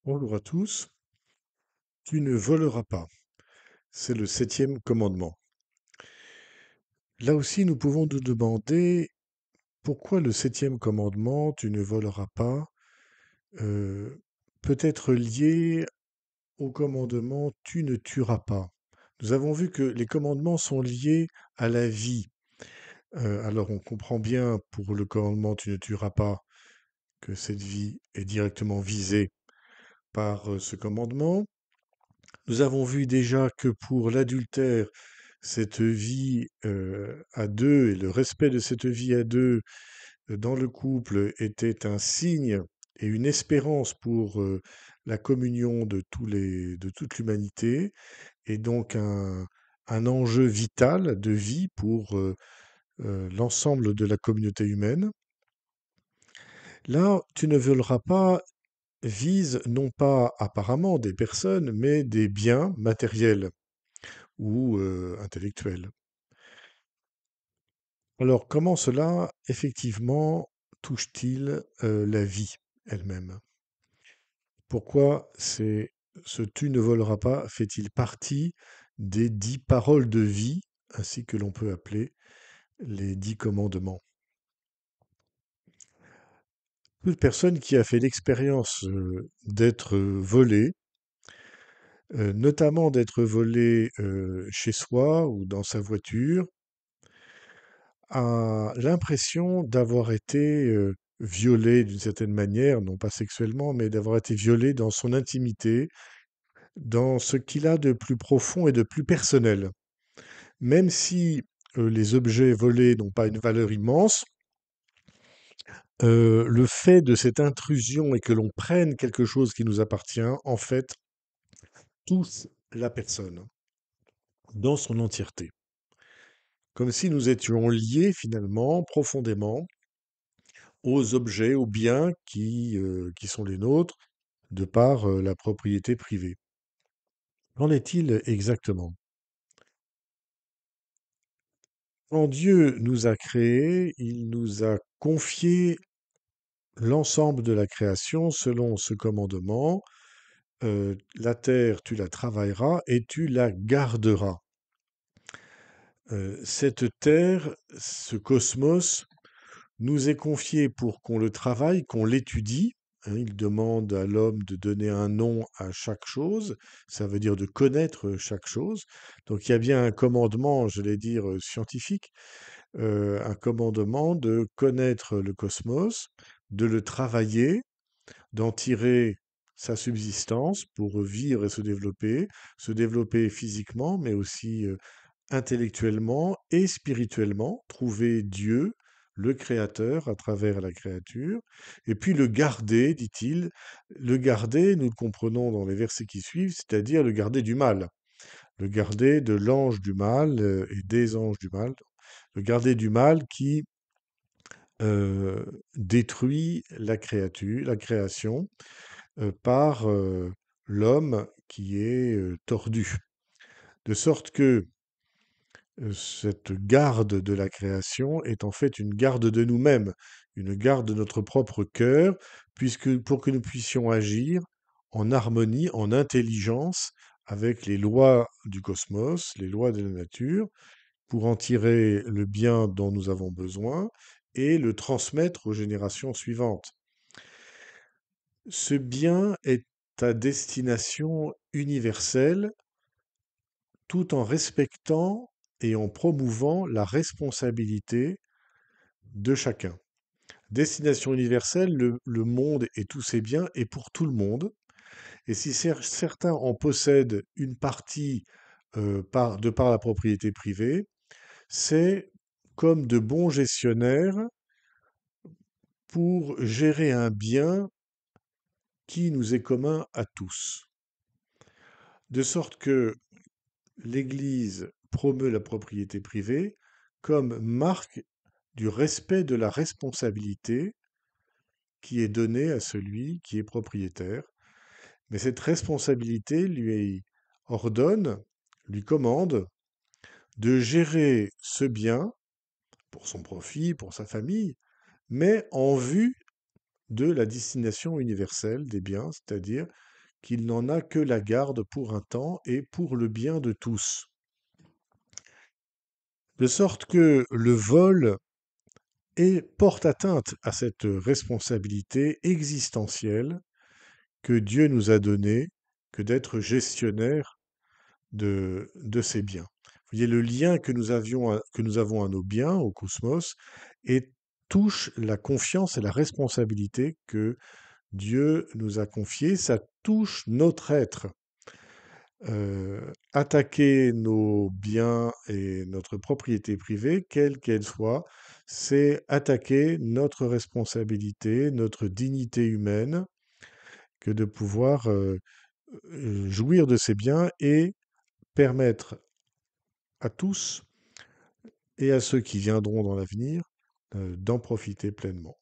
Bonjour à tous. Tu ne voleras pas. C'est le septième commandement. Là aussi, nous pouvons nous demander pourquoi le septième commandement, tu ne voleras pas, euh, peut être lié au commandement, tu ne tueras pas. Nous avons vu que les commandements sont liés à la vie. Alors on comprend bien pour le commandement, tu ne tueras pas, que cette vie est directement visée par ce commandement. Nous avons vu déjà que pour l'adultère, cette vie à deux et le respect de cette vie à deux dans le couple était un signe et une espérance pour la communion de toute l'humanité et donc un enjeu vital de vie pour l'ensemble de la communauté humaine. Là, tu ne voleras pas vise non pas apparemment des personnes, mais des biens matériels ou intellectuels. Alors, comment cela, effectivement, touche-t-il la vie elle-même? Pourquoi ce tu ne voleras pas fait-il partie des 10 paroles de vie, ainsi que l'on peut appeler les 10 commandements? Toute personne qui a fait l'expérience d'être volée, notamment d'être volé chez soi ou dans sa voiture, a l'impression d'avoir été violé d'une certaine manière, non pas sexuellement, mais d'avoir été violé dans son intimité, dans ce qu'il a de plus profond et de plus personnel. Même si les objets volés n'ont pas une valeur immense, le fait de cette intrusion et que l'on prenne quelque chose qui nous appartient, en fait, touche la personne dans son entièreté. Comme si nous étions liés finalement profondément aux objets, aux biens qui sont les nôtres, de par la propriété privée. Qu'en est-il exactement? Quand Dieu nous a créés, il nous a confié l'ensemble de la création selon ce commandement. La terre, tu la travailleras et tu la garderas. Cette terre, ce cosmos, nous est confié pour qu'on le travaille, qu'on l'étudie. Hein. Il demande à l'homme de donner un nom à chaque chose, ça veut dire de connaître chaque chose. Donc il y a bien un commandement, je vais dire, scientifique, un commandement de connaître le cosmos, de le travailler, d'en tirer sa subsistance pour vivre et se développer physiquement, mais aussi intellectuellement et spirituellement, trouver Dieu, le Créateur, à travers la créature, et puis le garder, dit-il. Le garder, nous le comprenons dans les versets qui suivent, c'est-à-dire le garder du mal, le garder de l'ange du mal et des anges du mal, le garder du mal qui détruit la créature, la création, par l'homme qui est tordu. De sorte que cette garde de la création est en fait une garde de nous-mêmes, une garde de notre propre cœur, puisque pour que nous puissions agir en harmonie, en intelligence avec les lois du cosmos, les lois de la nature, pour en tirer le bien dont nous avons besoin et le transmettre aux générations suivantes. Ce bien est à destination universelle tout en respectant et en promouvant la responsabilité de chacun. Destination universelle, le monde et tous ses biens est pour tout le monde. Et si certains en possèdent une partie de par la propriété privée, c'est comme de bons gestionnaires pour gérer un bien qui nous est commun à tous. De sorte que l'Église promeut la propriété privée comme marque du respect de la responsabilité qui est donnée à celui qui est propriétaire. Mais cette responsabilité lui ordonne, lui commande de gérer ce bien pour son profit, pour sa famille, mais en vue de la destination universelle des biens, c'est-à-dire qu'il n'en a que la garde pour un temps et pour le bien de tous. De sorte que le vol porte atteinte à cette responsabilité existentielle que Dieu nous a donnée, que d'être gestionnaire de ces biens. Vous voyez, le lien que nous avons à nos biens, au cosmos, et touche la confiance et la responsabilité que Dieu nous a confiée. Ça touche notre être. Attaquer nos biens et notre propriété privée, quelle qu'elle soit, c'est attaquer notre responsabilité, notre dignité humaine, que de pouvoir jouir de ces biens et permettre à tous et à ceux qui viendront dans l'avenir d'en profiter pleinement.